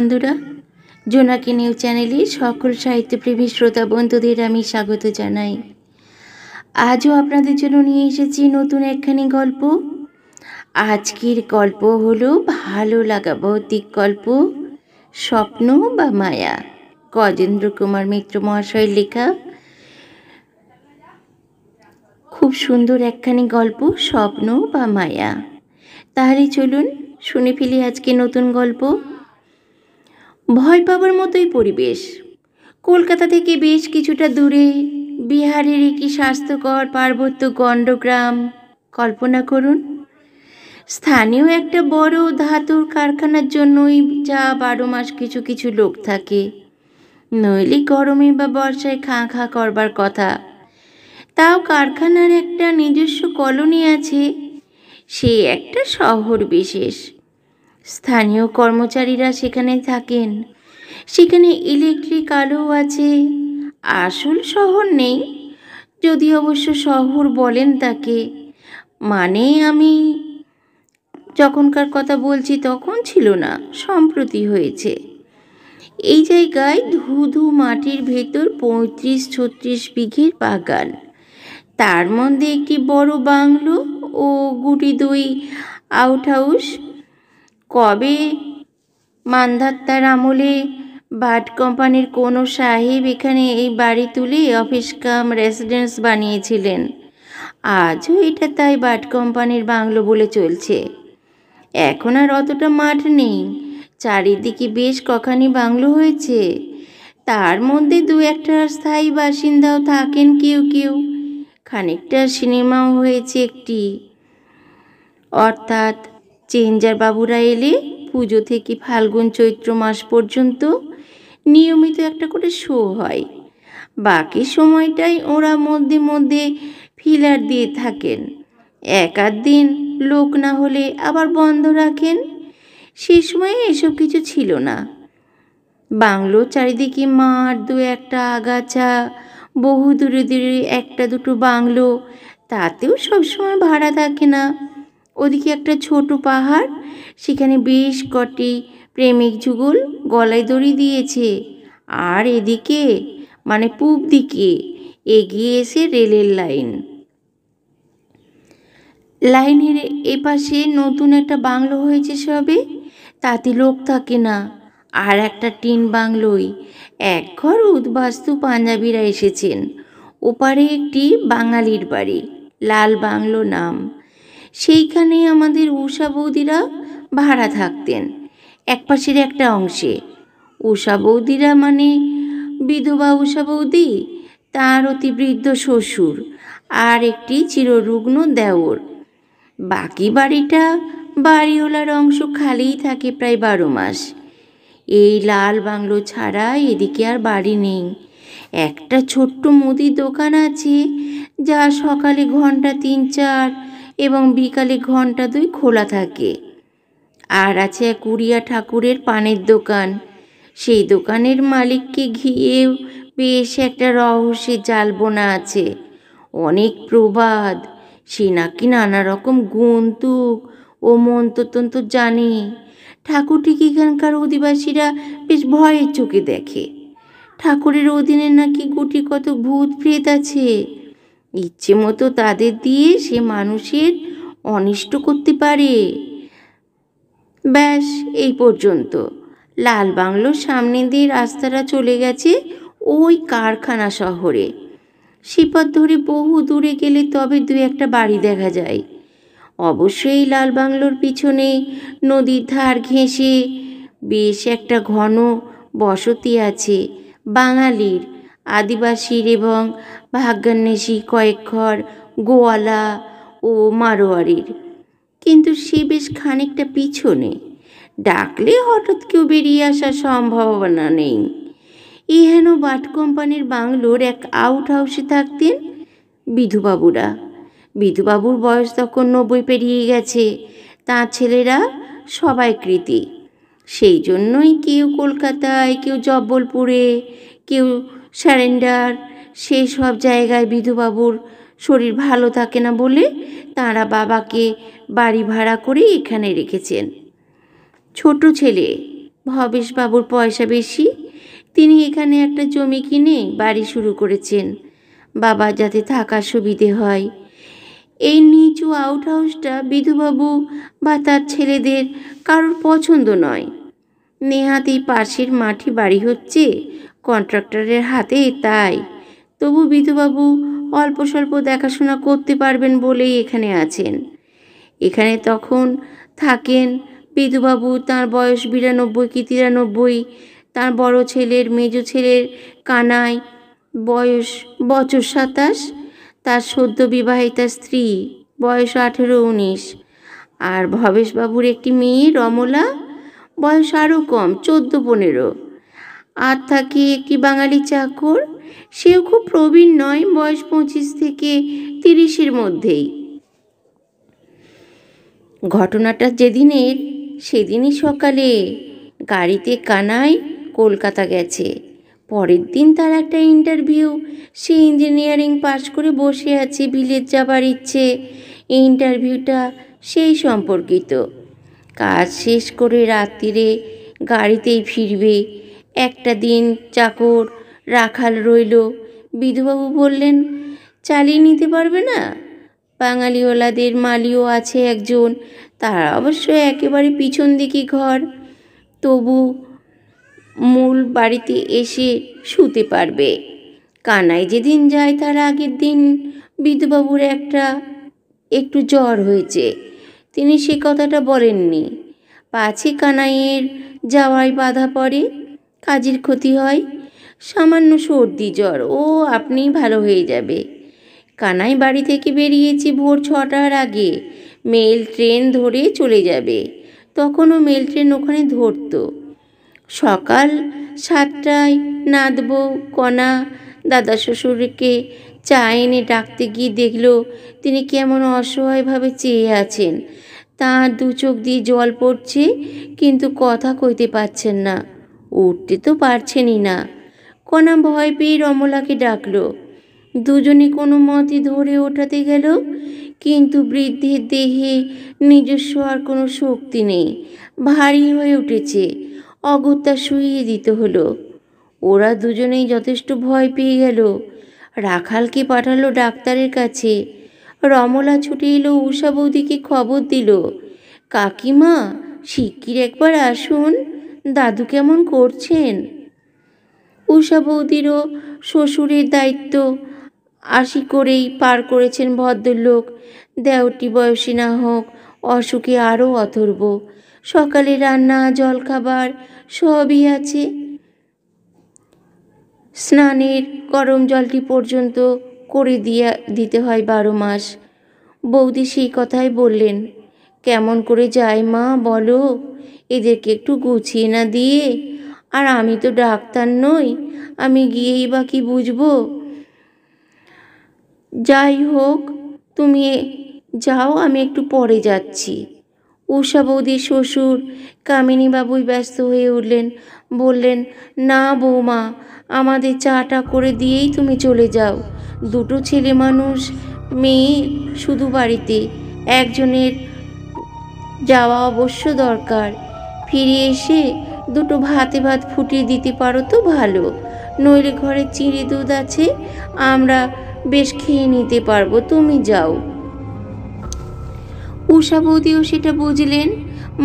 বন্ধুরা, জোনাকি নিউজ চ্যানেলে সকল সাহিত্যপ্রেমী শ্রোতা বন্ধুদের আমি স্বাগত জানাই। আজও আপনাদের জন্য নিয়ে এসেছি নতুন একখানি গল্প। আজকের গল্প হলো ভালো লাগা ভৌতিক গল্প, স্বপ্ন বা মায়া। গজেন্দ্র কুমার মিত্র মহাশয়ের লেখা খুব সুন্দর একখানি গল্প, স্বপ্ন বা মায়া। তাহলে চলুন শুনে ফেলি আজকে নতুন গল্প। ভয় পাবার মতোই পরিবেশ। কলকাতা থেকে বেশ কিছুটা দূরে বিহারের একটি স্বাস্থ্যকর পার্বত্য গণ্ডগ্রাম কল্পনা করুন। স্থানীয় একটা বড় ধাতুর কারখানার জন্যই যা 12 মাস কিছু কিছু লোক থাকে, নইলে গরমে বা বর্ষায় খাঁ খাঁ করবার কথা। তাও কারখানার একটা নিজস্ব কলোনি আছে, সে একটা শহর বিশেষ। স্থানীয় কর্মচারীরা সেখানে থাকেন, সেখানে ইলেকট্রিক আলো আছে। আসল শহর নেই, যদি অবশ্য শহর বলেন তাকে। মানে আমি যখনকার কথা বলছি তখন ছিল না, সম্প্রতি হয়েছে। এই জায়গায় ধুধু মাটির ভেতর 35-36 বিঘের বাগান, তার মধ্যে একটি বড় বাংলো ও গুটি 2 আউট হাউস। কবে মান্ধাত্তার আমলে বাট কোম্পানির কোনো সাহেব এখানে এই বাড়ি তুলে অফিস কাম রেসিডেন্স বানিয়েছিলেন। আজও এটা তাই বাট কোম্পানির বাংলো বলে চলছে। এখন আর অতটা মাঠ নেই, চারিদিকে বেশ কখানি বাংলো হয়েছে। তার মধ্যে 2-1টা স্থায়ী বাসিন্দাও থাকেন কেউ কেউ। খানিকটা সিনেমাও হয়েছে একটি, অর্থাৎ চেঞ্জার বাবুরা এলে পুজো থেকে ফাল্গুন চৈত্র মাস পর্যন্ত নিয়মিত একটা করে শো হয়। বাকি সময়টাই ওরা মধ্যে মধ্যে ফিলার দিয়ে থাকেন। 1-8 দিন লোক না হলে আবার বন্ধ রাখেন। সে সময়ে এসব কিছু ছিল না। বাংলোর চারিদিকে মাঠ, 2-1টা আগাছা, বহু দূরে দূরে 1-2টো বাংলো, তাতেও সবসময় ভাড়া থাকে না। ওদিকে একটা ছোট পাহাড়, সেখানে বেশ কটি প্রেমিক যুগল গলায় দড়ি দিয়েছে। আর এদিকে মানে পূব দিকে এগিয়ে এসে রেলের লাইনের এপাশে নতুন একটা বাংলো হয়েছে সবে, তাতে লোক থাকে না। আর একটা টিন বাংলোই এক ঘর উদ্বাস্তু পাঞ্জাবিরা এসেছেন। ওপারে একটি বাঙালির বাড়ি, লাল বাংলো নাম। সেইখানে আমাদের উষা বৌদিরা ভাড়া থাকতেন, একপাশের একটা অংশে। উষা বৌদিরা মানে বিধবা উষা বৌদি, তার অতি বৃদ্ধ শ্বশুর আর একটি চিররুগ্ন দেওর। বাকি বাড়িটা বাড়িওয়ালার অংশ খালিই থাকে প্রায় 12 মাস। এই লাল বাংলো ছাড়া এদিকে আর বাড়ি নেই। একটা ছোট্ট মুদির দোকান আছে, যা সকালে ঘন্টা 3-4 এবং বিকালে ঘন্টা 2 খোলা থাকে। আর আছে এক উড়িয়া ঠাকুরের পানের দোকান। সেই দোকানের মালিককে ঘিরেও বেশ একটা রহস্যের জাল বোনা আছে। অনেক প্রবাদ, সে নাকি নানা রকম গুন্তুক ও মন্ত্রতন্ত্র জানে। ঠাকুরটিকে এখানকার অধিবাসীরা বেশ ভয়ের চোখে দেখে। ঠাকুরের অধীনে নাকি গুটি কত ভূত প্রেত আছে। ইচ্ছে মতো তাদের দিয়ে সে মানুষের অনিষ্ট করতে পারে। ব্যাস এই পর্যন্ত। লাল বাংলোর সামনে দিয়ে রাস্তাটা চলে গেছে ওই কারখানা শহরে। সেপথ ধরে বহু দূরে গেলে তবে 2-1টা বাড়ি দেখা যায়। অবশ্যই লাল বাংলোর পিছনে নদীর ধার ঘেঁষে বেশ একটা ঘন বসতি আছে বাঙালির, আদিবাসীর এবং ভাগ্যান্বেষী কয়েক ঘর গোয়ালা ও মারোয়ারির। কিন্তু সে বেশ খানিকটা পিছনে, ডাকলে হঠাৎ কেউ বেরিয়ে আসার সম্ভাবনা নেই। হেন বাট কোম্পানির বাংলোর এক আউট হাউসে থাকতেন বিধুবাবুরা। বিধুবাবুর বয়স তখন 90 পেরিয়ে গেছে। তাঁর ছেলেরা সবাই কৃতী। সেই জন্যই কেউ কলকাতায়, কেউ জব্বলপুরে, কেউ সারেন্ডার। সেই সব জায়গায় বিধুবাবুর শরীর ভালো থাকে না বলে তাঁরা বাবাকে বাড়ি ভাড়া করে এখানে রেখেছেন। ছোট ছেলে ভবেশবাবুর পয়সা বেশি, তিনি এখানে একটা জমি কিনে বাড়ি শুরু করেছেন, বাবার যাতে থাকার সুবিধে হয়। এই নিচু আউট হাউসটা বিধুবাবু বা তার ছেলেদের কারোর পছন্দ নয়। নেহাতি পাশের মাটি বাড়ি হচ্ছে কন্ট্রাক্টরের হাতে, তাই তবু বিধুবাবু অল্প স্বল্প দেখাশোনা করতে পারবেন বলেই এখানে আছেন। এখানে তখন থাকেন বিধুবাবু, তাঁর বয়স 92 কি 93, তাঁর বড় ছেলের মেজ ছেলের কানাই বয়স বছর 27, তার সদ্য বিবাহিতা স্ত্রী বয়স 18-19, আর ভবেশবাবুর একটি মেয়ে রমলা, বয়স আরও কম, 14-15। আর থাকে একটি বাঙালি চাকর, সেও খুব প্রবীণ নয়, বয়স 25 থেকে 30-এর মধ্যেই। ঘটনাটা যেদিনের সেদিনই সকালে গাড়িতে কানাই কলকাতা গেছে। পরের দিন তার একটা ইন্টারভিউ, সে ইঞ্জিনিয়ারিং পাশ করে বসে আছে, বিলেত যাবার ইচ্ছে। এই ইন্টারভিউটা সেই সম্পর্কিত। কাজ শেষ করে রাত্রিরে গাড়িতেই ফিরবে। একটা দিন চাকর রাখাল রইল। বিধুবাবু বললেন, চালিয়ে নিতে পারবে না? বাঙালিওয়ালাদের মালিও আছে একজন, তার অবশ্য একেবারে পিছন দিকে ঘর, তবু মূল বাড়িতে এসে শুতে পারবে। কানাই যেদিন যায় তার আগের দিন বিধুবাবুর একটু জ্বর হয়েছে, তিনি সে কথাটা বলেননি। পাছে কানাইয়ের যাওয়ায় বাধা পড়ে, কাজের ক্ষতি হয়। সামান্য সর্দি জ্বর, ও আপনি ভালো হয়ে যাবে। কানাই বাড়ি থেকে বেরিয়েছে ভোর 6টার আগে, মেল ট্রেন ধরে চলে যাবে। তখনও মেল ট্রেন ওখানে ধরত। সকাল 7টায় নাতবউ কণা দাদা শ্বশুরকে চা এনে ডাকতে গিয়ে দেখল তিনি কেমন অসহায়ভাবে চেয়ে আছেন। তাঁর 2 চোখ দিয়ে জল পড়ছে, কিন্তু কথা কইতে পারছেন না, উঠতে তো পারছেনই না। কণা ভয় পেয়ে রমলাকে ডাকল। দুজনে কোনো মতে ধরে ওঠাতে গেল, কিন্তু বৃদ্ধের দেহে নিজস্ব আর কোনো শক্তি নেই, ভারী হয়ে উঠেছে, অগত্যা শুইয়ে দিতে হলো। ওরা দুজনেই যথেষ্ট ভয় পেয়ে গেল। রাখালকে পাঠালো ডাক্তারের কাছে। রমলা ছুটে এলো, উষা বৌদিকে খবর দিল, কাকিমা শিগগির একবার আসুন, দাদু কেমন করছেন। উষা বৌদিরও শ্বশুরের দায়িত্ব 80 করেই পার করেছেন ভদ্রলোক। দেওরটি বয়সী না হোক, অসুখে আরও অথর্ব। সকালে রান্না জলখাবার সবই আছে, স্নানের গরম জলটি পর্যন্ত করে দিতে হয় 12 মাস। বৌদি সেই কথাই বললেন, কেমন করে যায় মা বলো, এদেরকে একটু গুছিয়ে না দিয়ে? আর আমি তো ডাক্তার নই, আমি গিয়েই বা কি বুঝবো। যাই হোক, তুমি যাও, আমি একটু পরে যাচ্ছি। উষা বৌদির শ্বশুর কামিনীবাবুই ব্যস্ত হয়ে উঠলেন, বললেন, না বৌমা, আমাদের চাটা করে দিয়েই তুমি চলে যাও। 2 ছেলে মানুষ, মেয়ে শুধু বাড়িতে, একজনের যাওয়া অবশ্য দরকার। ফিরে এসে 2 ভাতে ভাত ফুটিয়ে দিতে পারো তো ভালো, নইলে ঘরে চিঁড়ে দুধ আছে, আমরা বেশ খেয়ে নিতে পারবো, তুমি যাও। উষা বৌদিও সেটা বুঝলেন।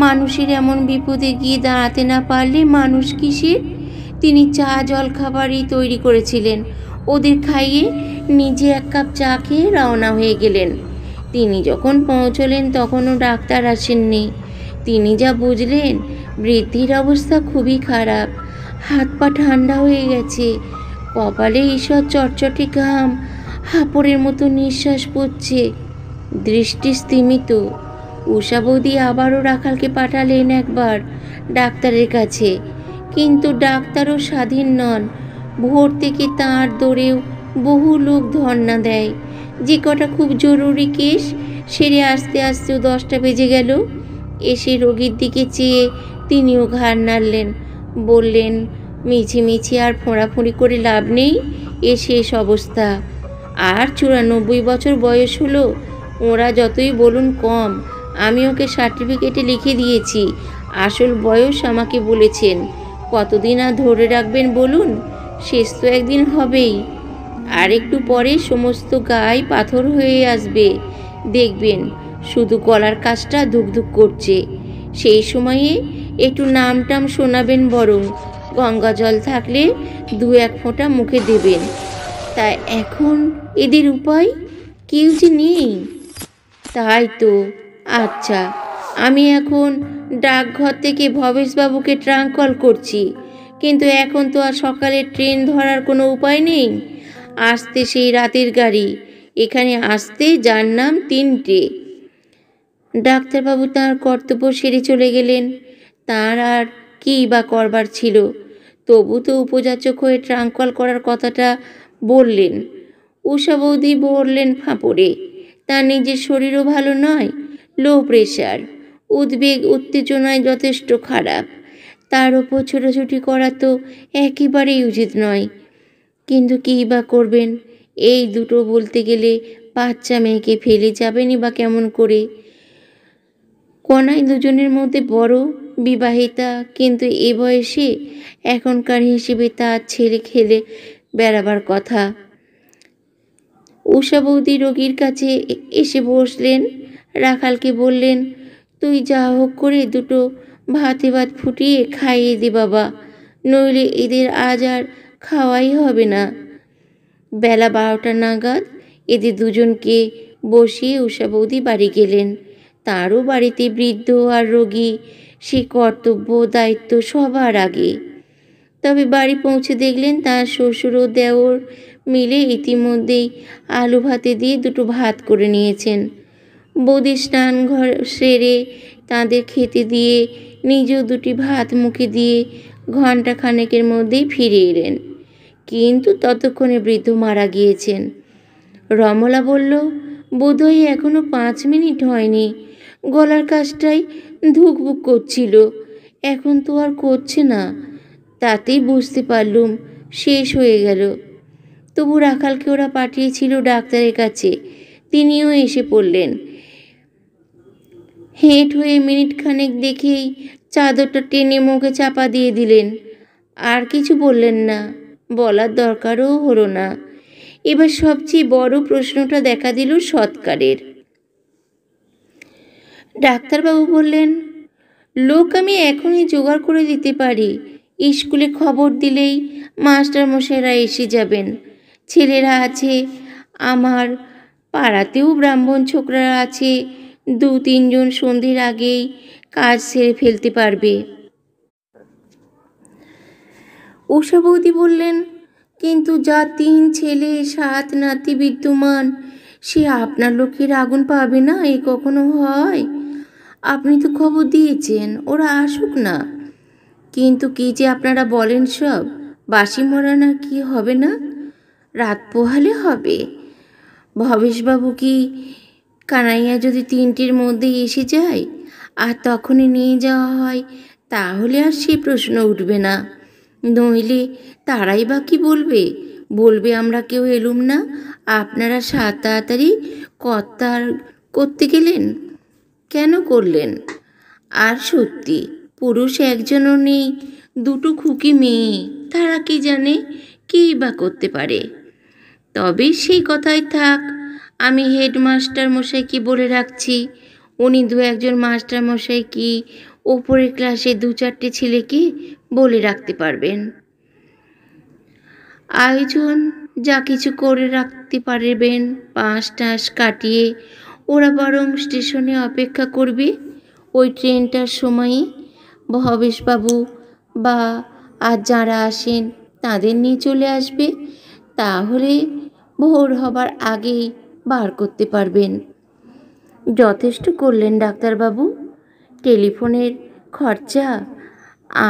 মানুষের এমন বিপদে গিয়ে দাঁড়াতে না পারলে মানুষ কিসের। তিনি চা জল খাবারই তৈরি করেছিলেন। ওদের খাইয়ে নিজে 1 কাপ চা খেয়ে রওনা হয়ে গেলেন। তিনি যখন পৌঁছলেন তখনও ডাক্তার আসেননি। তিনি যা বুঝলেন, বৃদ্ধির অবস্থা খুবই খারাপ, হাত পা ঠান্ডা হয়ে গেছে, কপালে ঈষৎ চটচটে ঘাম, হাঁপড়ের মতো নিঃশ্বাস পড়ছে, দৃষ্টি স্তিমিত। উষা বৌদি আবারও রাখালকে পাঠালেন একবার ডাক্তারের কাছে, কিন্তু ডাক্তারও স্বাধীন নন। ভোর থেকে তাঁর দৌড়েও বহু লোক ধর্ণা দেয়। যে কটা খুব জরুরি কেস সেরে আসতে আসতেও 10টা বেজে গেল। এসে রোগীর দিকে চেয়ে তিনিও ঘাড় নাড়লেন, বললেন, মিছিমিছি আর ফোঁড়াফুঁড়ি করে লাভ নেই, এ শেষ অবস্থা। আর 94 বছর বয়স হলো, ওরা যতই বলুন কম, আমি ওকে সার্টিফিকেটে লিখে দিয়েছি আসল বয়স আমাকে বলেছেন। কতদিন আর ধরে রাখবেন বলুন? শেষ তো একদিন হবেই। আর একটু পরে সমস্ত গায়ে পাথর হয়ে আসবে, দেখবেন শুধু গলার কাছটা ধুকধুক করছে। সেই সময়ে একটু নামটাম শোনাবেন, বরং গঙ্গা জল থাকলে 2-1 ফোঁটা মুখে দেবেন। তা এখন এদের উপায় কেউ যে নেই। তাই তো। আচ্ছা, আমি এখন ডাকঘর থেকে ভবেশবাবুকে ট্রাঙ্ক কল করছি, কিন্তু এখন তো আর সকালে ট্রেন ধরার কোনো উপায় নেই। আসতে সেই রাতের গাড়ি, এখানে আসতে যার নাম 3টে। ডাক্তারবাবু তাঁর কর্তব্য সেরে চলে গেলেন। তাঁর আর কী বা করবার ছিল? তবু তো উপযাচক হয়ে ট্রাঙ্ক কল করার কথাটা বললেন। উষা বৌদি বললেন ফাঁপড়ে, তার নিজের শরীরও ভালো নয়, লো প্রেশার, উদ্বেগ উত্তেজনায় যথেষ্ট খারাপ। তার ওপর ছোটাছুটি করা তো একেবারেই উচিত নয়। কিন্তু কী বা করবেন? এই দুটো বলতে গেলে বাচ্চা মেয়েকে ফেলে যাবেনই বা কেমন করে? কনাই দুজনের মধ্যে বড়, বিবাহিতা, কিন্তু এ বয়সে এখনকার হিসেবে তার ছেলে খেলে বেড়াবার কথা। উষা বৌদি রোগীর কাছে এসে বসলেন। রাখালকে বললেন, তুই যা হোক করে দুটো ভাতে ভাত ফুটিয়ে খাইয়ে দে বাবা, নইলে এদের আজ আর খাওয়াই হবে না। বেলা 12টা নাগাদ এদের দুজনকে বসিয়ে উষা বৌদি বাড়ি গেলেন। তারও বাড়িতে বৃদ্ধ আর রোগী, সে কর্তব্য দায়িত্ব সবার আগে। তবে বাড়ি পৌঁছে দেখলেন তার শ্বশুর ও দেওর মিলে ইতিমধ্যেই আলু ভাতে দিয়ে দুটো ভাত করে নিয়েছেন। বৌদি স্নান ঘর সেরে তাদের খেতে দিয়ে নিজেও দুটি ভাত মুখে দিয়ে ঘণ্টা খানেকের মধ্যেই ফিরে এলেন। কিন্তু ততক্ষণে বৃদ্ধ মারা গিয়েছেন। রমলা বলল, বোধহয় এখনো 5 মিনিট হয়নি। গলার কাছটাই ধুকবুক করছিল, এখন তো আর করছে না। তাতেই বুঝতে পারলুম শেষ হয়ে গেল। তবু রাখালকে ওরা পাঠিয়েছিল ডাক্তারের কাছে, তিনিও এসে পড়লেন। হেঁট হয়ে মিনিট খানেক দেখেই চাদরটা টেনে মুখে চাপা দিয়ে দিলেন। আর কিছু বললেন না, বলার দরকারও হলো না। এবার সবচেয়ে বড় প্রশ্নটা দেখা দিল সৎকারের। ডাক্তারবাবু বললেন, লোক আমি এখনই জোগাড় করে দিতে পারি। স্কুলে খবর দিলেই মাস্টারমশাইরা এসে যাবেন। ছেলেরা আছে, আমার পাড়াতেও ব্রাহ্মণ ছোকরা আছে, 2-3 জন সন্ধ্যের আগেই কাজ সেরে ফেলতে পারবে। উষা বৌদি বললেন, কিন্তু যা 3 ছেলে 7 নাতি বিদ্যমান, সে আপনার লোকের আগুন পাবে না? এ কখনো হয়? আপনি তো খবর দিয়েছেন, ওরা আসুক না। কিন্তু কি যে আপনারা বলেন সব, বাসি মরা না কি হবে না? রাত পোহালে হবে। ভবেশবাবু কি কানাইয়া যদি 3টের মধ্যে এসে যায় আর তখনই নিয়ে যাওয়া হয়, তাহলে আর সে প্রশ্ন উঠবে না। নইলে তারাই বা কি বলবে? বলবে আমরা কেউ এলুম না, আপনারা তাড়াতাড়ি কর্তার করতে গেলেন। কেন করলেন? আর সত্যি পুরুষ একজনও নেই, 2টো খুকি মেয়ে, তারা কি জানে কী বা করতে পারে। তবে সেই কথাই থাক, আমি হেডমাস্টার মশাইকে বলে রাখছি, উনি 2-1 মাস্টার মশাই কি ওপরের ক্লাসে 2-4টে ছেলেকে বলে রাখতে পারবেন। আয়োজন যা কিছু করে রাখতে পারবেন, 5-টাস কাটিয়ে ওরা বরং স্টেশনে অপেক্ষা করবে। ওই ট্রেনটার সময়ই ভবেশবাবু বা আর যারা আসেন তাদের নিয়ে চলে আসবে। তাহলে ভোর হবার আগেই বার করতে পারবেন। যথেষ্ট করলেন ডাক্তারবাবু। টেলিফোনের খরচা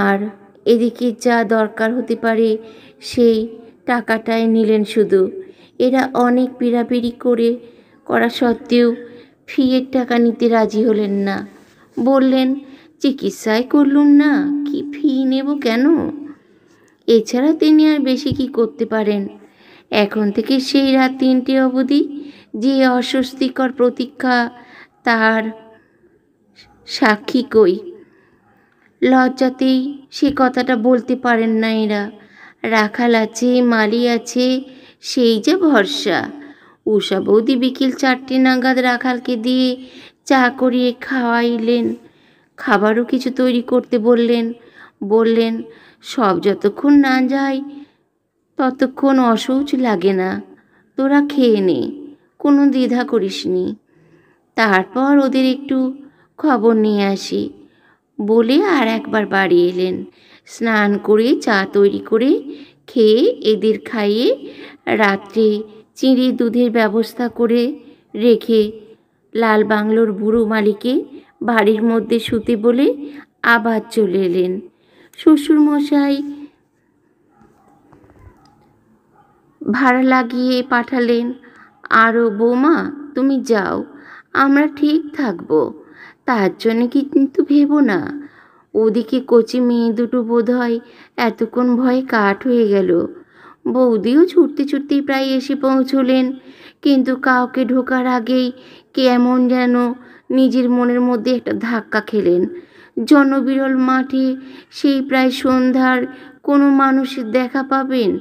আর এদিকে যা দরকার হতে পারে সেই টাকাটাই নিলেন শুধু। এরা অনেক পীড়াপিড়ি করা সত্ত্বেও ফিয়ের টাকা নিতে রাজি হলেন না। বললেন, চিকিৎসাই করলুম না, কি ফি নেব কেন? এছাড়া তিনি আর বেশি কি করতে পারেন? এখন থেকে সেই রাত 3টে অবধি যে অস্বস্তিকর প্রতীক্ষা, তার সাক্ষী কই? লজ্জাতেই সে কথাটা বলতে পারেন না এরা। রাখাল আছে, মালি আছে, সেই যে ভরসা। উষা বৌদি বিকেল 4টে নাগাদ রাখালকে দিয়ে চা করিয়ে খাওয়াইলেন। খাবারও কিছু তৈরি করতে বললেন সব যতক্ষণ না যায় ততক্ষণ অসহ্য লাগে না, তোরা খেয়ে নে, কোনো দ্বিধা করিস নি। তারপর ওদের একটু খবর নিয়ে আসি বলে আর একবার বাড়ি এলেন। স্নান করে চা তৈরি করে খেয়ে এদের খাইয়ে রাত্রে চিঁড়ে দুধের ব্যবস্থা করে রেখে লাল বাংলোর বুড়ো মালিকে বাড়ির মধ্যে শুতে বলে আবার চলে এলেন। শ্বশুরমশাই ভাড়া লাগিয়ে পাঠালেন, আরও বৌমা তুমি যাও, আমরা ঠিক থাকবো, তার জন্য কিন্তু ভেবো না। ওদিকে কচি মেয়ে দুটো বোধ হয় এতক্ষণ ভয়ে কাঠ হয়ে গেল। বৌদিও ছুটতে ছুটতেই প্রায় এসে পৌঁছলেন, কিন্তু কাউকে ঢোকার আগেই কেমন যেন নিজের মনের মধ্যে একটা ধাক্কা খেলেন। জনবিরল মাঠে সেই প্রায় সন্ধ্যার কোনো মানুষের দেখা পাবেন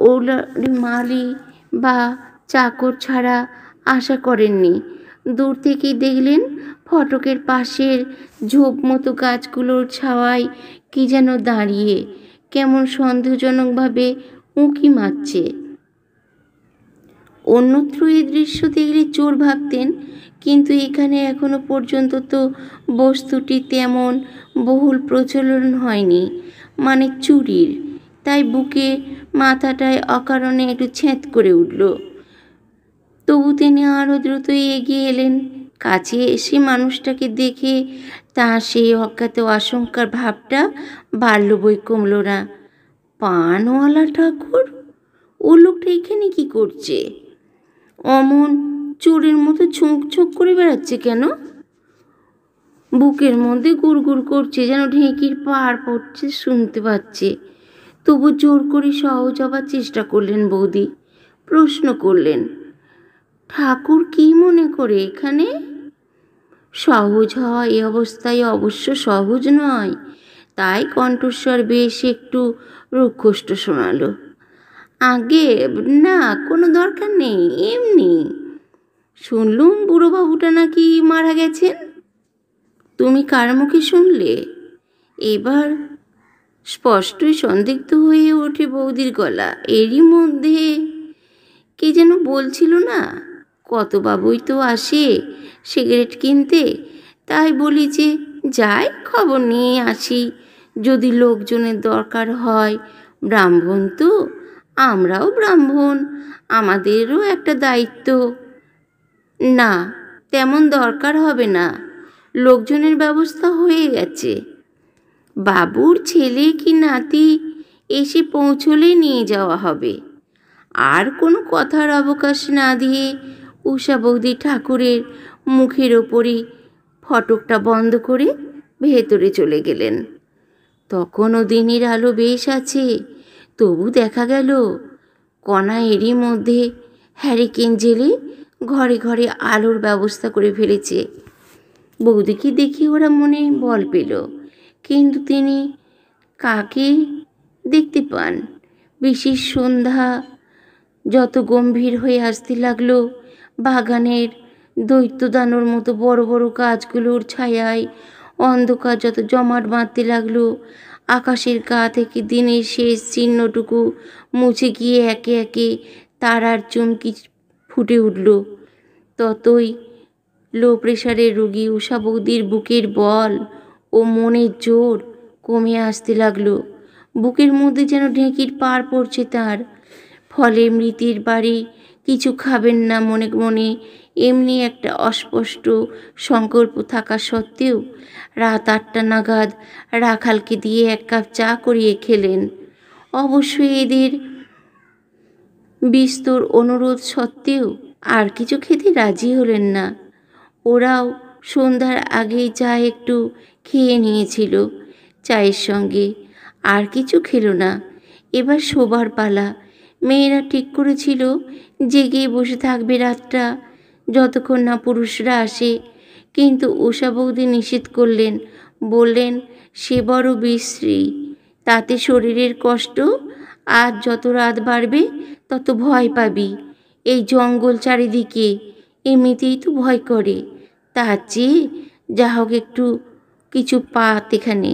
ওলার মালি বা চাকর ছাড়া আশা করেননি। দূর থেকেই দেখলেন ফটকের পাশের ঝোপ মতো গাছগুলোর ছাওয়ায় কি যেন দাঁড়িয়ে কেমন সন্দেহজনকভাবে উঁকি মারছে। অন্যত্র এই দৃশ্য দেখলে চোর ভাবতেন, কিন্তু এখানে এখনো পর্যন্ত তো বস্তুটি তেমন বহুল প্রচলন হয়নি, মানে চুরির। তাই বুকে মাথাটায় অকারণে একটু ছ্যাঁত করে উঠল। তবু তিনি আরও দ্রুত এগিয়ে এলেন। কাছে এসে মানুষটাকে দেখে তার সেই অজ্ঞাত আশঙ্কার ভাবটা বাড়ল বই কমল না। পানওয়ালা ঠাকুর, ও লোকটা এখানে কি করছে? অমন চোরের মতো ছোঁক ছোঁক করে বেড়াচ্ছে কেন? বুকের মধ্যে গুড়গুড় করছে, যেন ঢেঁকির পাড় পড়ছে শুনতে পাচ্ছে। তবু জোর করে সহজ হবার চেষ্টা করলেন বৌদি। প্রশ্ন করলেন, ঠাকুর কি মনে করে এখানে? সহজ হওয়া এ অবস্থায় অবশ্য সহজ নয়, তাই কণ্ঠস্বর বেশ একটু রুক্ষষ্ট শোনালো। আগে না, কোনো দরকার নেই, এমনি। শুনলুম বুড়োবাবুটা নাকি মারা গেছেন। তুমি কার মুখে শুনলে? এবার স্পষ্টই সন্দিগ্ধ হয়ে ওঠে বৌদির গলা। এরই মধ্যে কে যেন বলছিল না, কত বাবুই তো আসে সিগারেট কিনতে, তাই বলি যে যাই খবর নিয়ে আসি, যদি লোকজনের দরকার হয়। ব্রাহ্মণ তো, আমরাও ব্রাহ্মণ, আমাদেরও একটা দায়িত্ব। না, তেমন দরকার হবে না, লোকজনের ব্যবস্থা হয়ে গেছে। বাবুর ছেলে কি নাতি এসে পৌঁছলে নিয়ে যাওয়া হবে। আর কোনো কথার অবকাশ না দিয়ে উষা বৌদি ঠাকুরের মুখের ওপরই ফটকটা বন্ধ করে ভেতরে চলে গেলেন। তখনও দিনের আলো বেশ আছে, তবু দেখা গেল কণা এরই মধ্যে হ্যারিকেন জেলে ঘরে ঘরে আলোর ব্যবস্থা করে ফেলেছে। বৌদিকে দেখে ওরা মনে বল পেল, কিন্তু তিনি কাকে দেখতে পান? বিশেষ সন্ধ্যা যত গম্ভীর হয়ে আসতে লাগলো, বাগানের দৈত্যদানর মতো বড় বড় গাছগুলোর ছায়ায় অন্ধকার যত জমাট বাঁধতে লাগলো, আকাশের গা থেকে দিনের শেষ চিহ্নটুকু মুছে গিয়ে একে একে তারার চুমকি ফুটে উঠল, ততই লো প্রেশারের রোগী উষা বৌদির বুকের বল ও মনের জোর কমে আসতে লাগলো। বুকের মধ্যে যেন ঢেঁকির পাড় পড়ছে তার। ফলে মৃতের বাড়ি কিছু খাবেন না মনে মনে এমনি একটা অস্পষ্ট সংকল্প থাকা সত্ত্বেও রাত 8টা নাগাদ রাখালকে দিয়ে 1 কাপ চা করিয়ে খেলেন। অবশ্যই এদের বিস্তর অনুরোধ সত্ত্বেও আর কিছু খেতে রাজি হলেন না। ওরাও সন্ধ্যার আগেই চা একটু খেয়ে নিয়েছিল, চায়ের সঙ্গে আর কিছু খেলো না। এবার শোবার পালা। মেয়েরা ঠিক করেছিল জেগে বসে থাকবে রাতটা, যতক্ষণ না পুরুষরা আসে, কিন্তু উষা বৌদি নিষেধ করলেন, বললেন সে বড় বিশ্রী, তাতে শরীরের কষ্ট, আর যত রাত বাড়বে তত ভয় পাবি। এই জঙ্গল চারিদিকে, এমনিতেই তো ভয় করে, তার চেয়ে যা হোক একটু কিছু পাত এখানে,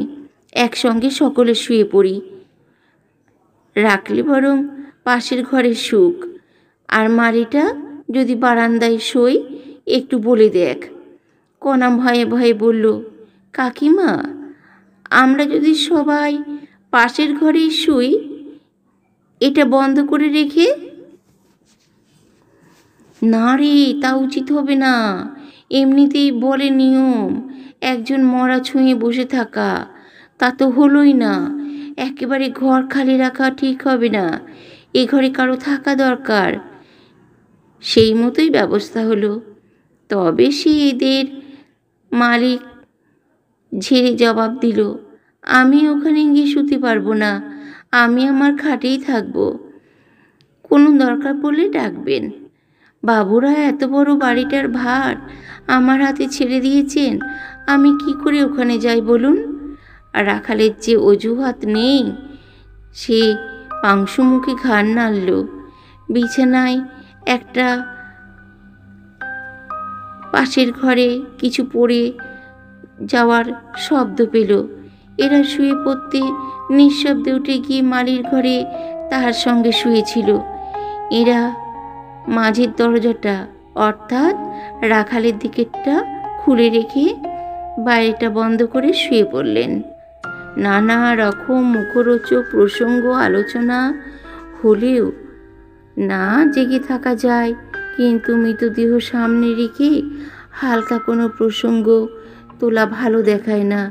একসঙ্গে সকলে শুয়ে পড়ি, রাখলে বরং পাশের ঘরের সুখ। আর মারিটা যদি বারান্দায় শোয় একটু বলে দেখ। কণা ভয়ে ভয়ে বলল, কাকিমা, আমরা যদি সবাই পাশের ঘরেই শুই, এটা বন্ধ করে রেখে? না রে, তা উচিত হবে না, এমনিতেই বলে নিয়ম একজন মরা ছুঁয়ে বসে থাকা, তা তো হলোই না। একেবারে ঘর খালি রাখা ঠিক হবে না, এ ঘরে কারো থাকা দরকার। সেই মতোই ব্যবস্থা হলো। তবে সে এদের মালিক ঝেড়ে জবাব দিল, আমি ওখানে গিয়ে শুতে পারবো না, আমি আমার খাটেই থাকবো, কোনো দরকার পড়লে ডাকবেন। বাবুরা এত বড় বাড়িটার ভার আমার হাতে ছেড়ে দিয়েছেন, আমি কি করে ওখানে যাই বলুন? আর রাখালের যে অজুহাত নেই, সে পাংশু মুখে ঘাড় নাড়ল। বিছানায় একটা পাশের ঘরে কিছু পড়ে যাওয়ার শব্দ পেল। এরা শুয়ে পড়তে নিঃশব্দে উঠে গিয়ে মালির ঘরে তাহার সঙ্গে শুয়েছিল। এরা মাঝের দরজাটা অর্থাৎ রাখালের দিকেরটা খুলে রেখে বাইরেটা বন্ধ করে শুয়ে পড়লেন। নানা রকম মুখরোচক প্রসঙ্গ আলোচনা হলেও না জেগে থাকা যায়, কিন্তু মৃতদেহ সামনে রেখে হালকা কোনো প্রসঙ্গ তোলা ভালো দেখায় না।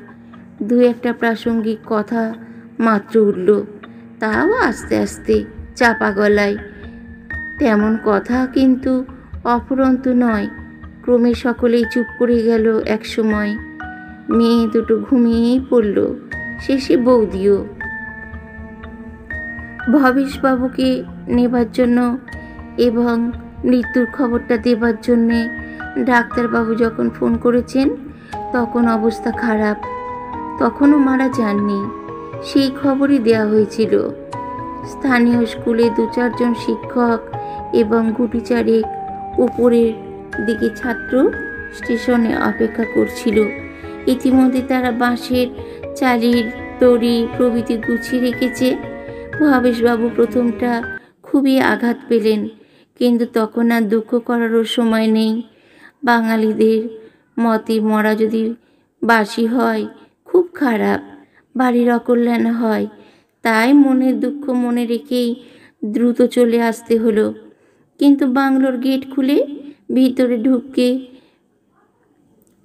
দু একটা প্রাসঙ্গিক কথা মাত্র উঠল, তাও আস্তে আস্তে চাপা গলায়। তেমন কথা কিন্তু অফুরন্ত নয়। ক্রমে সকলেই চুপ করে গেল। এক সময় মেয়ে দুটো ঘুমিয়েই পড়ল, শেষে বৌদিও। ভবেশবাবুকে নেবার জন্য এবং মৃত্যুর খবরটা দেবার জন্যে ডাক্তারবাবু যখন ফোন করেছেন তখন অবস্থা খারাপ, তখনও মারা যাননি, সেই খবরই দেয়া হয়েছিল। স্থানীয় স্কুলে 2-4 জন শিক্ষক এবং গুটি চারেক উপরের দিকে ছাত্র স্টেশনে অপেক্ষা করছিল। ইতিমধ্যে তারা বাঁশের চালির দড়ি প্রভৃতি গুছিয়ে রেখেছে। ভবেশবাবু প্রথমটা খুবই আঘাত পেলেন, কিন্তু তখন আর দুঃখ করারও সময় নেই। বাঙালিদের মতে মরা যদি বাসি হয় খুব খারাপ, বাড়ির অকল্যাণ হয়, তাই মনের দুঃখ মনে রেখেই দ্রুত চলে আসতে হলো। কিন্তু বাংলোর গেট খুলে ভিতরে ঢুকে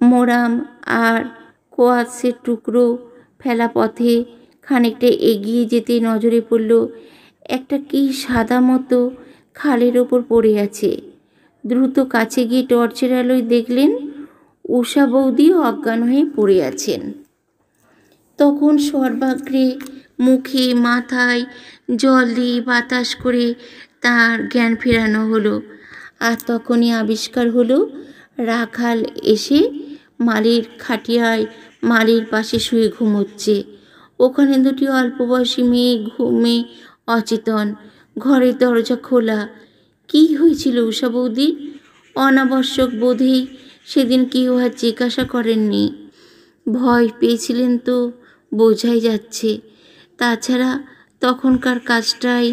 মোরাম আর কোয়াশের টুকরো ফেলা পথে খানিকটা এগিয়ে যেতে নজরে পড়ল একটা কি সাদা মতো খালের ওপর পড়ে আছে। দ্রুত কাছে গিয়ে টর্চের আলোয় দেখলেন উষা বৌদি অজ্ঞান হয়ে পড়ে আছেন। তখন সর্বাগ্রে মুখে মাথায় জল দিয়ে বাতাস করে তার জ্ঞান ফেরানো হলো। আর তখনই আবিষ্কার হলো রাখাল এসে মালির খাটিয়ায় মালির পাশে শুয়ে ঘুমোচ্ছে। ওখানে দুটি অল্প বয়সী মেয়ে ঘুমে অচেতন, ঘরের দরজা খোলা। কি হয়েছিল উষা বৌদির? অনাবশ্যক বোধেই সেদিন কেউ আর জিজ্ঞাসা করেননি। ভয় পেয়েছিলেন তো বোঝাই যাচ্ছে, তাছাড়া তখনকার কাজটাই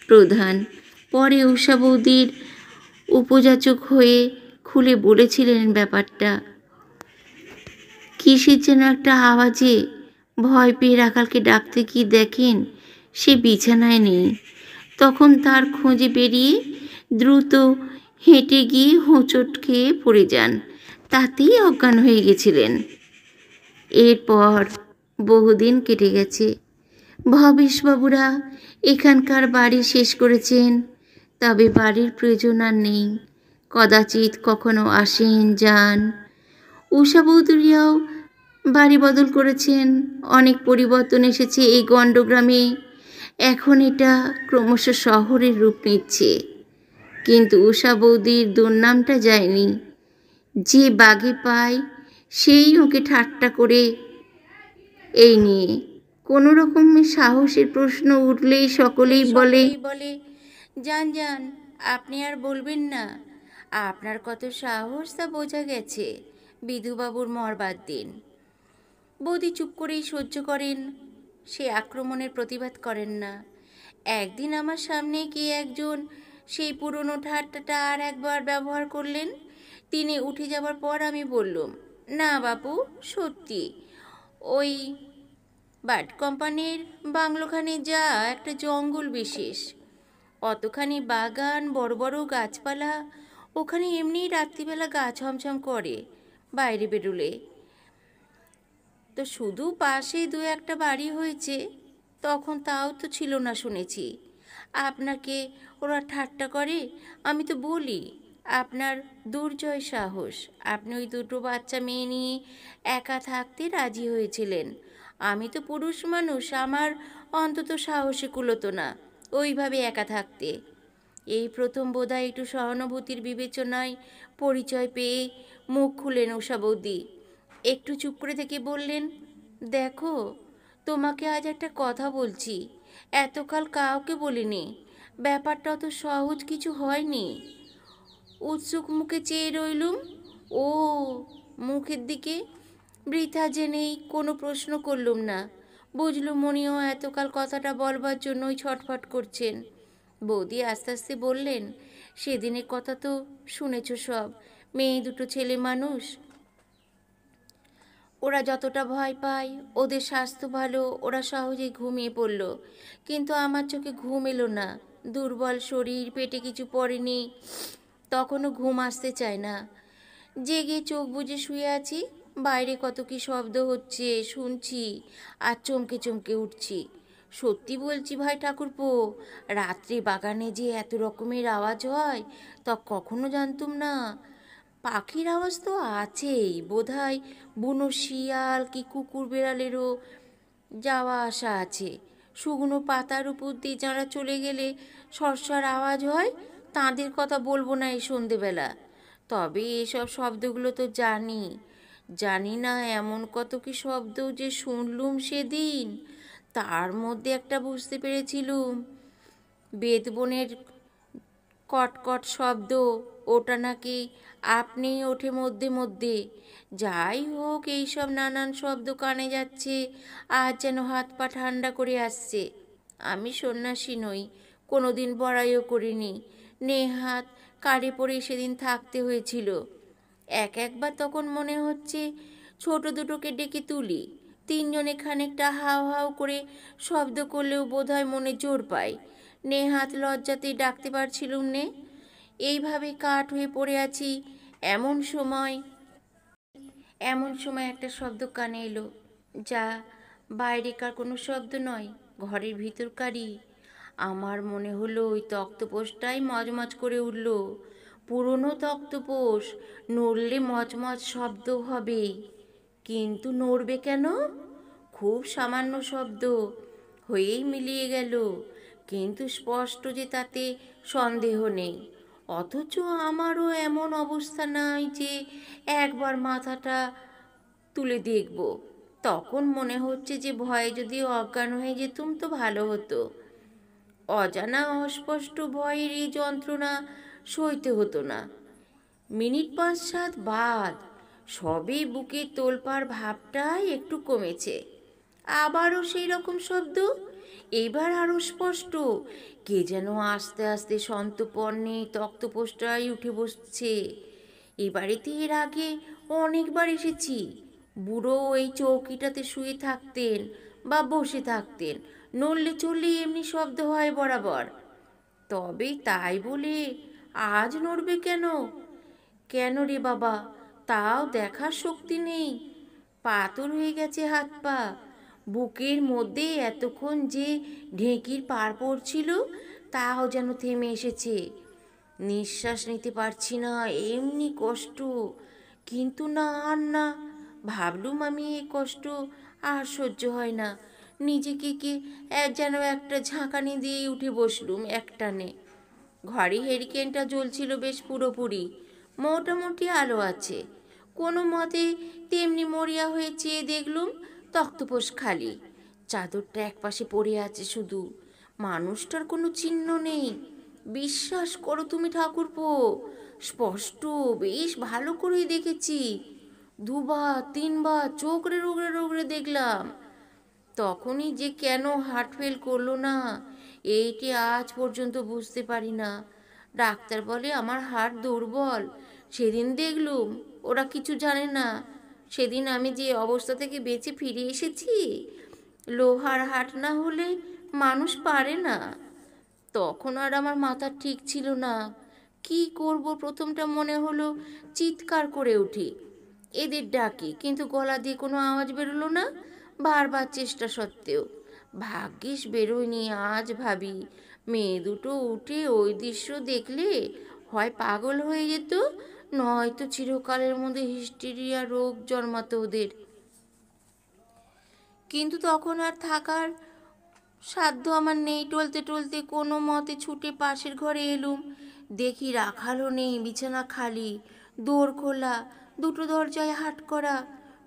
প্রধান। পরে উষা বৌদির উপযাচক হয়ে খুলে বলেছিলেন ব্যাপারটা। কিসের যেন একটা আওয়াজে ভয় পেয়ে রাখালকে ডাকতে গিয়ে দেখেন সে বিছানায় নেই। তখন তার খোঁজে বেরিয়ে দ্রুত হেঁটে গিয়ে হোঁচট খেয়ে পড়ে যান, তাতেই অজ্ঞান হয়ে গেছিলেন। এরপর বহুদিন কেটে গেছে। ভবেশবাবুরা এখানকার বাড়ি শেষ করেছেন, তবে বাড়ির প্রয়োজন আর নেই। কদাচিৎ কখনো আসেন যান। উষা বৌদিরাও বাড়ি বদল করেছেন। অনেক পরিবর্তন এসেছে এই গণ্ডগ্রামে। এখন এটা ক্রমশ শহরের রূপ নিচ্ছে, কিন্তু উষা বৌদির দুর্নামটা যায়নি। যে বাগে পায় সেই ওকে ঠাট্টা করে এই নিয়ে কোনো রকমের সাহসের প্রশ্ন উঠলেই সকলেই বলে, যান যান, আপনি আর বলবেন না। আপনার কত সাহস তা বোঝা গেছে বিধুবাবুর মরবার দিন। বৌদি চুপ করেই সহ্য করেন, সে আক্রমণের প্রতিবাদ করেন না। একদিন আমার সামনে কে একজন সেই পুরনো ঠাট্টাটা আর একবার ব্যবহার করলেন। তিনি উঠে যাবার পর আমি বললুম, না বাপু, সত্যি ওই বাট কোম্পানির বাংলোখানে যা একটা জঙ্গল বিশেষ, অতখানি বাগান, বড় বড় গাছপালা, ওখানে এমনি রাত্রিবেলা গা ছমছম করে বাইরে বেরোলে। তো শুধু পাশে দু একটা বাড়ি হয়েছে, তখন তাও তো ছিল না শুনেছি। আপনাকে ওরা ঠাট্টা করে? আমি তো বলি, আপনার দুর্জয় সাহস। আপনি ওই দুটো বাচ্চা মেয়ে নিয়ে একা থাকতে রাজি হয়েছিলেন। আমি তো পুরুষ মানুষ, আমার অন্তত সাহসে কুলোতো না ওইভাবে একা থাকতে। এই প্রথম বোধহয় একটু সহানুভূতির বিবেচনায় পরিচয় পেয়ে মুখ খুলেন উষা বৌদি। একটু চুপ করে থেকে বললেন, দেখো, তোমাকে আজ একটা কথা বলছি, এতকাল কাউকে বলিনি। ব্যাপারটা অত সহজ কিছু হয়নি। উৎসুক মুখে চেয়ে রইলুম ও মুখের দিকে। বৃথা জেনেই কোনো প্রশ্ন করলুম না। বুঝলুম মনিও এতকাল কথাটা বলবার জন্যই ছটফট করছেন। বৌদি আস্তে আস্তে বললেন, সেদিনের কথা তো শুনেছ সব। মেয়ে দুটো ছেলে মানুষ, ওরা যতটা ভয় পায়, ওদের স্বাস্থ্য ভালো, ওরা সহজেই ঘুমিয়ে পড়ল। কিন্তু আমার চোখে ঘুম এলো না। দুর্বল শরীর, পেটে কিছু পড়েনি, তখনও ঘুম আসতে চায় না। জেগে চোখ বুজে শুয়ে আছি, বাইরে কত কি শব্দ হচ্ছে শুনছি, আর চমকে চমকে উঠছি। সত্যি বলছি ভাই ঠাকুরপো, রাত্রে বাগানে যে এত রকমের আওয়াজ হয় তা কখনো জানতুম না। পাখির আওয়াজ তো আছেই, বোধহয় বুনো শিয়াল কি কুকুর বেড়ালেরও যাওয়া আসা আছে। শুকনো পাতার উপর দিয়ে যারা চলে গেলে সরসার আওয়াজ হয়, তাদের কথা বলবো না এই সন্ধেবেলা। তবে এসব শব্দগুলো তো জানি না এমন কত কি শব্দ যে শুনলুম সেদিন। তার মধ্যে একটা বুঝতে পেরেছিলুম, বেদবনের কটকট শব্দ, ওটা নাকি আপনিই ওঠে মধ্যে মধ্যে। যাই হোক, এইসব নানান শব্দ কানে যাচ্ছে, আজ যেন হাত পা ঠান্ডা করে আসছে। আমি সন্ন্যাসী নই, কোনোদিন বড়াইও করিনি, নেহাত কারে পড়ে সেদিন থাকতে হয়েছিল। একবার তখন মনে হচ্ছে ছোট দুটোকে ডেকে তুলি। তিনজনে খানিকটা হাও হাও করে শব্দ করলেও বোধহয় মনে জোর পায়। নেহাত লজ্জাতেই ডাকতে পারছিলুম নে। এইভাবে কাঠ হয়ে পড়ে আছি। এমন সময় একটা শব্দ কানে এলো, যা বাইরেকার কোনো শব্দ নয়, ঘরের ভিতরকারই। আমার মনে হলো ওই তক্তপোষটাই মজমজ করে উঠল। পুরনো তক্তপোষ, নড়লে মজমজ শব্দ হবেই, কিন্তু নড়বে কেন? খুব সামান্য শব্দ হয়েই মিলিয়ে গেল, কিন্তু স্পষ্ট যে তাতে সন্দেহ নেই। অথচ আমারও এমন অবস্থা নাই যে একবার মাথাটা তুলে দেখব। তখন মনে হচ্ছে যে ভয়ে যদি অজ্ঞান হয়ে যেতুম তো ভালো হতো। অজানা অস্পষ্ট ভয়ের এই যন্ত্রণা সইতে হতো না। মিনিট 5-7 বাদ সবে বুকে তোলপাড় ভাবটাই একটু কমেছে। আবারও সেই রকম শব্দ, এবার আরো স্পষ্ট। কে যেন আস্তে আস্তে সন্তপর্ণে তক্তপোষটায় উঠে বসছে। এ বাড়িতে এর আগে অনেকবার এসেছি। বুড়ো এই চৌকিটাতে শুয়ে থাকতেন বা বসে থাকতেন, নড়লে চললে এমনি শব্দ হয় বরাবর। তবে তাই বলে আজ নড়বে কেন? কেন রে বাবা, তাও দেখার শক্তি নেই। পাথর হয়ে গেছে হাত পা। বুকের মধ্যে এতক্ষণ যে ঢেঁকির পার পড়ছিল, তাও যেন থেমে এসেছে। নিঃশ্বাস নিতে পারছি না, এমনি কষ্ট। কিন্তু না, আর না। ভাবলুম আমি এই কষ্ট আর সহ্য হয় না। নিজেকে যেন একটা ঝাঁকানি দিয়ে উঠে বসলুম একটানে। ঘরে হেরিকেনটা জ্বলছিল বেশ পুরোপুরি, মোটামুটি আলো আছে। কোনো মতে তেমনি মরিয়া হয়ে চেয়ে দেখলুম তক্তপোষ খালি, চাদরটা একপাশে পড়ে আছে শুধু, মানুষটার কোনো চিহ্ন নেই। বিশ্বাস করো তুমি ঠাকুরপো, স্পষ্ট বেশ ভালো করেই দেখেছি, দুবার তিনবার চোখ রোগড়ে রোগড়ে দেখলাম। তখনই যে কেন হার্ট ফেল করলো না এইটি আজ পর্যন্ত বুঝতে পারি না। ডাক্তার বলে আমার হার্ট দুর্বল। সেদিন দেখলুম ওরা কিছু জানে না, সেদিন আমি যে অবস্থা থেকে বেঁচে ফিরে এসেছি, লোহার হার্ট না হলে মানুষ পারে না। তখন আর আমার মাথা ঠিক ছিল না, কি করব প্রথমটা মনে হলো চিৎকার করে উঠি, এদের ডাকি, কিন্তু গলা দিয়ে কোনো আওয়াজ বেরোলো না বারবার চেষ্টা সত্ত্বেও। ভাগ্যিস বেরোয়নি। আজ ভাবি মেয়ে দুটো উঠে ওই দৃশ্য দেখলে হয় পাগল হয়ে যেত, নয়তো চিরকালের মধ্যে হিস্টেরিয়া রোগ জন্মাতো ওদের। কিন্তু তখন আর থাকার সাধ্য আমার নেই। টলতে টলতে কোনো মতে ছুটে পাশের ঘরে এলুম। দেখি রাখালও নেই, বিছানা খালি, দোর খোলা, দুটো দরজায় হাট করা।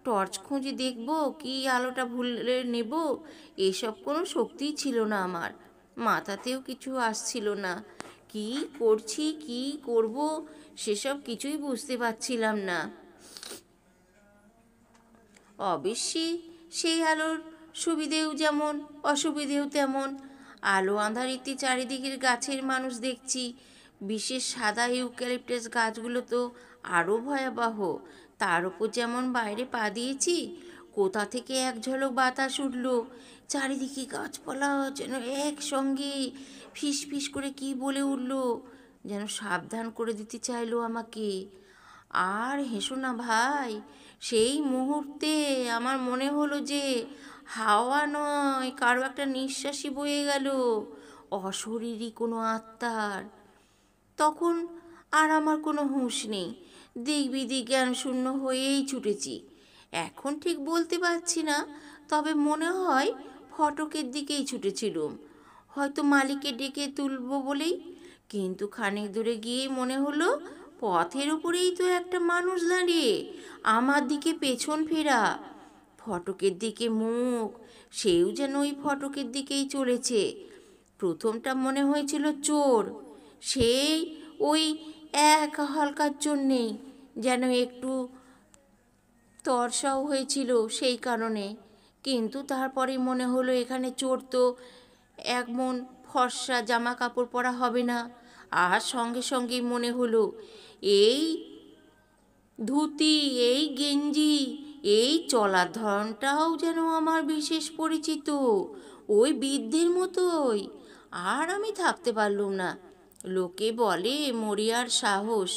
টর্চ খুঁজে দেখব কি আলোটা ভুলে নেব, এসব কোনো শক্তিই ছিল না আমার, মাথাতেও কিছু আসছিল না। কি করছি কি করব সেসব কিছুই বুঝতে পারছিলাম না। অবশ্যই সেই আলোর সুবিধেও যেমন অসুবিধেও তেমন। আলো আঁধারিতে চারিদিকের গাছের মানুষ দেখছি, বিশেষ সাদা ইউক্যালিপটাস গাছগুলো তো আরও ভয়াবহ। তার উপর যেমন বাইরে পা দিয়েছি, কোথা থেকে এক ঝলক বাতাস উঠল, চারিদিকে গাছপালা যেন একসঙ্গে ফিস ফিস করে কি বলে উঠল, যেন সাবধান করে দিতে চাইলো আমাকে। আর হেসো না ভাই, সেই মুহূর্তে আমার মনে হলো যে হাওয়া নয়, কারো একটা নিঃশ্বাসই বয়ে গেল, অশরীরী কোনো আত্মার। তখন আর আমার কোনো হুঁশ নেই, দিক বিদিক জ্ঞান শূন্য হয়েই ছুটেছি। এখন ঠিক বলতে পারছি না, তবে মনে হয় ফটকের দিকেই ছুটেছিলুম, হয়তো মালিককে ডেকে তুলবো বলেই। কিন্তু খানিক দূরে গিয়েই মনে হলো পথের উপরেই তো একটা মানুষ দাঁড়িয়ে, আমার দিকে পেছন ফেরা, ফটকের দিকে মুখ, সেও যেন ওই ফটকের দিকেই চলেছে। প্রথমটা মনে হয়েছিল চোর, সেই ওই এক হালকার জন্যেই যেন একটু তরসাও হয়েছিল সেই কারণে। কিন্তু তারপরে মনে হলো এখানে চোর তো এমন ফর্সা জামা কাপড় পরা হবে না। আর সঙ্গে সঙ্গেই মনে হলো এই ধুতি, এই গেঞ্জি, এই চলার ধরনটাও যেন আমার বিশেষ পরিচিত, ওই বৃদ্ধের মতোই। আর আমি থাকতে পারলুম না। লোকে বলে মরিয়ার সাহস,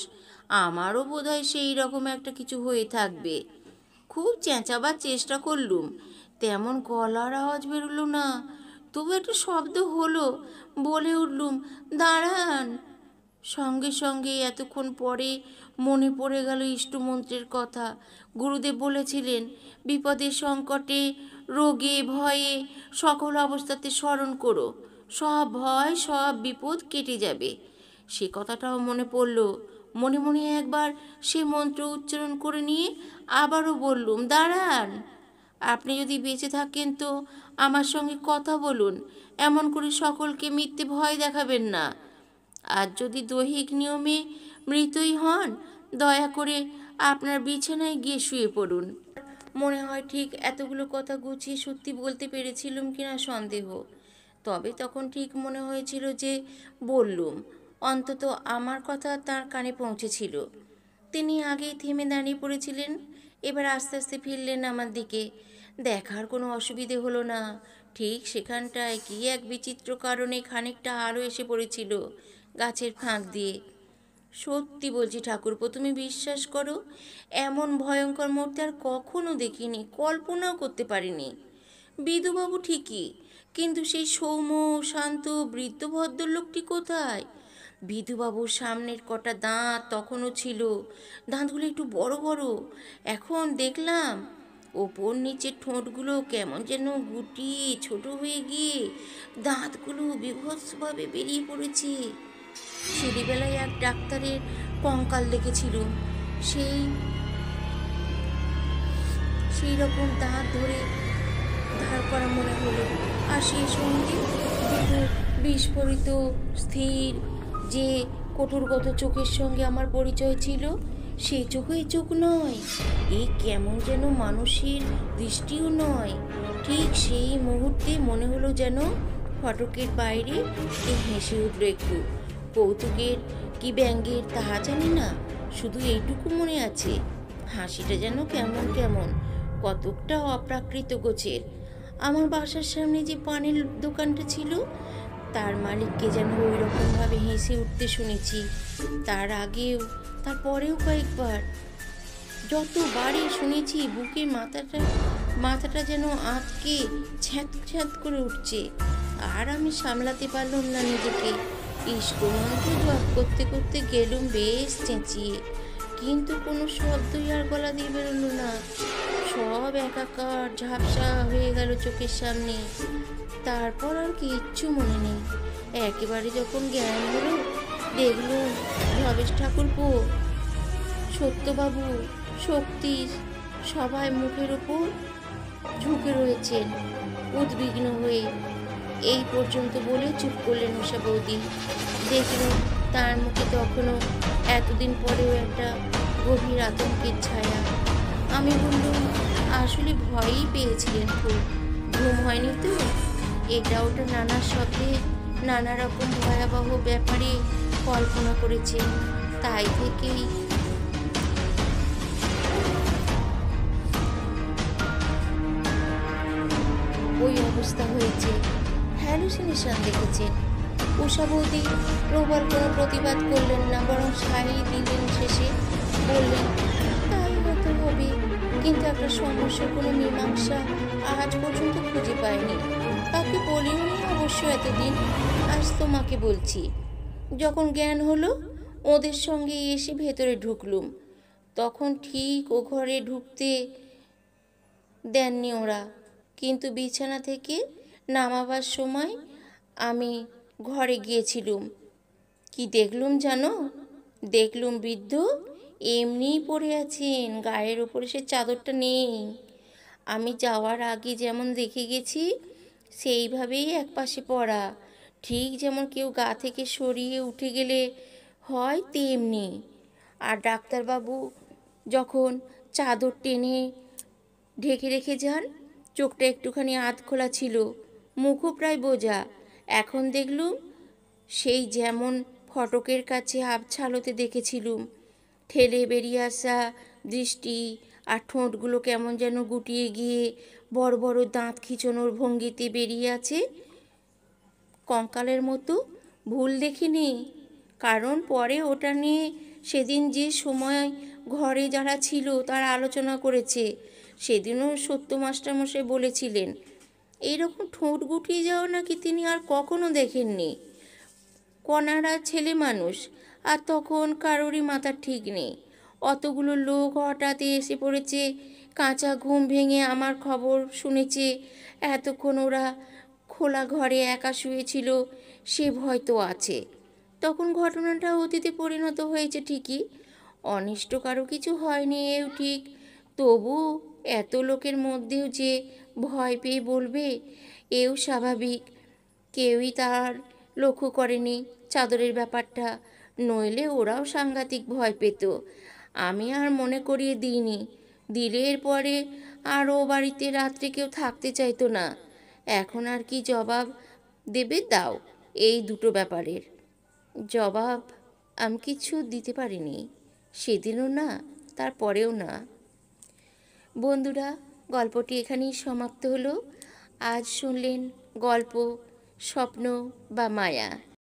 আমারও বোধহয় সেই রকম একটা কিছু হয়ে থাকবে। খুব চেঁচাবার চেষ্টা করলুম, তেমন গলার আওয়াজ বেরোলো না, তবু একটা শব্দ হলো, বলে উঠলুম দাঁড়ান। সঙ্গে সঙ্গে এতক্ষণ পরে মনে পড়ে গেল ইষ্টমন্ত্রের কথা। গুরুদেব বলেছিলেন বিপদের সংকটে রোগে ভয়ে সকল অবস্থাতে স্মরণ করো, সব ভয় সব বিপদ কেটে যাবে। সে কথাটাও মনে পড়ল। মনে মনে একবার সে মন্ত্র উচ্চারণ করে নিয়ে আবারও বললুম দাঁড়ান, আপনি যদি বেঁচে থাকেন তো আমার সঙ্গে কথা বলুন, এমন করে সকলকে মিথ্যে ভয় দেখাবেন না। আর যদি দৈহিক নিয়মে মৃতই হন, দয়া করে আপনার বিছানায় গিয়ে শুয়ে পড়ুন। মনে হয় ঠিক এতগুলো কথা গুছিয়ে সত্যি বলতে পেরেছিলুম কিনা সন্দেহ, তবে তখন ঠিক মনে হয়েছিল যে বললুম, অন্তত আমার কথা তার কানে পৌঁছেছিল। তিনি আগেই থেমে দাঁড়িয়ে পড়েছিলেন, এবার আস্তে আস্তে ফিরলেন আমার দিকে। দেখার কোনো অসুবিধে হলো না। ঠিক সেখানটায় কি এক বিচিত্র কারণে খানিকটা আলো এসে পড়েছিল গাছের ফাঁক দিয়ে। সত্যি বলছি ঠাকুরপো, তুমি বিশ্বাস করো, এমন ভয়ঙ্কর মূর্তি আর কখনো দেখিনি, কল্পনাও করতে পারিনি। বিধুবাবু ঠিকই, কিন্তু সেই সৌম্য শান্ত বৃদ্ধ ভদ্রলোকটি কোথায়? বিধুবাবুর সামনের কটা দাঁত তখনও ছিল, দাঁতগুলো একটু বড় বড়। এখন দেখলাম ওপর নিচের ঠোঁটগুলো কেমন যেন গুটিয়ে ছোট হয়ে গিয়ে দাঁতগুলো বীভৎসভাবে বেরিয়ে পড়েছে। ছেলেবেলায় এক ডাক্তারের কঙ্কাল দেখেছিল, সেই সেই রকম দাঁত ধরে ধার করা মনে হলো। আর সেই সঙ্গে দুটো বিস্ফোরিত স্থির যে কঠোরগত চোখের সঙ্গে আমার পরিচয় ছিল, সেই চোখে চোখ নয়, এ কেমন যেন মানুষের দৃষ্টিও নয়। ঠিক সেই মুহূর্তে মনে হলো যেন ফটকের বাইরে কে হেসে উঠল একটু, কৌতুকের কি ব্যঙ্গের তাহা জানি না, শুধু এইটুকু মনে আছে, হাসিটা যেন কেমন কেমন, কতকটা অপ্রাকৃত গোছের। আমার বাসার সামনে যে পানের দোকানটা ছিল, তার মালিককে যেন ওই রকমভাবে হেসে উঠতে শুনেছি, তার আগেও তারপরেও কয়েকবার। যতবারই শুনেছি বুকের মাথাটা যেন আঁতকে ছ্যাঁত ছ্যাঁত করে উঠছে। আর আমি সামলাতে পারলাম না নিজেকে, ইষ্টমন্ত্র জপ করতে করতে গেলুম বেশ চেঁচিয়ে, কিন্তু কোনো শব্দই আর গলা দিয়ে বেরোলো না। সব একাকার ঝাপসা হয়ে গেল চোখের সামনে। তারপর আর কিচ্ছু মনে নেই। একেবারে যখন জ্ঞান হলো, দেখলুম ভবেশ ঠাকুরপো, সত্যবাবু, শক্তি সবাই মুখের ওপর ঝুঁকে রয়েছেন উদ্বিগ্ন হয়ে। এই পর্যন্ত বলে চুপ করলেন উষা বৌদি। দেখল তার মুখে তখনও এতদিন পরেও একটা গভীর আতঙ্কের ছায়া। আমি বললুম, আসলে ভয়ই পেয়েছিলেন খুব, ঘুম হয়নি তো? এটা ওটা নানা শব্দে নানা রকম ভয়াবহ ব্যাপারে কল্পনা করেছেন, তাই থেকেই ওই অবস্থা হয়েছে, হ্যালুসিনেশন দেখেছেন। উষা বৌদি প্রবল কোনো প্রতিবাদ করলেন না, বরং সাই দিলেন শেষে, বললেন, তাই হতে হবে, কিন্তু একটা সমস্যার কোনো মীমাংসা আজ পর্যন্ত খুঁজে পাইনি। তাকে বলিনি অবশ্য এতদিন, আজ তোমাকে বলছি। যখন জ্ঞান হলো, ওদের সঙ্গে এসে ভেতরে ঢুকলুম, তখন ঠিক ও ঘরে ঢুকতে দেননি ওরা, কিন্তু বিছানা থেকে নামাবার সময় আমি ঘরে গিয়েছিলুম। কি দেখলুম জানো? দেখলুম বৃদ্ধ এমনিই পড়ে আছেন, গায়ের ওপরে সে চাদরটা নেই। আমি যাওয়ার আগে যেমন দেখে গেছি সেইভাবেই একপাশে পড়া, ঠিক যেমন কেউ গা থেকে সরিয়ে উঠে গেলে হয় তেমনি। আর ডাক্তারবাবু যখন চাদর টেনে ঢেকে রেখে যান, চোখটা একটুখানি আধ খোলা ছিল, মুখও প্রায় বোঝা। এখন দেখলুম সেই যেমন ফটকের কাছে আবছালোতে দেখেছিলুম, ঠেলে বেরিয়ে আসা দৃষ্টি, আর ঠোঁটগুলো কেমন যেন গুটিয়ে গিয়ে বড় বড় দাঁত খিঁচনোর ভঙ্গিতে বেরিয়ে আছে কঙ্কালের মতো। ভুল দেখিনি, কারণ পরে ওটা নিয়ে সেদিন যে সময় ঘরে যারা ছিল তারা আলোচনা করেছে। সেদিনও সত্য মাস্টারমশাই বলেছিলেন, এইরকম ঠোঁট গুটিয়ে যাওয়া নাকি তিনি আর কখনো দেখেননি। কনারা ছেলে মানুষ, আর তখন কারোরই মাথা ঠিক নেই। অতগুলো লোক হঠাৎ এসে পড়েছে, কাঁচা ঘুম ভেঙে আমার খবর শুনেছে। এতক্ষণ ওরা খোলা ঘরে একা শুয়েছিল, সে ভয় তো আছে। তখন ঘটনাটা অতীতে পরিণত হয়েছে ঠিকই, অনিষ্ট কারো কিছু হয়নি এও ঠিক, তবু এত লোকের মধ্যেও যে ভয় পেয়ে বলবে এও স্বাভাবিক। কেউই তার লক্ষ্য করেনি চাদরের ব্যাপারটা, নইলে ওরাও সাংঘাতিক ভয় পেত। আমি আর মনে করিয়ে দিইনি, দিলে এরপরে আর ও বাড়িতে রাত্রে কেউ থাকতে চাইতো না। এখন আর কি জবাব দেবে দাও এই দুটো ব্যাপারের? জবাব আমি কিছু দিতে পারিনি, সেদিনও না, তারপরেও না। বন্ধুরা, গল্পটি এখানেই সমাপ্ত হলো। আজ শুনলেন গল্প স্বপ্ন বা মায়া।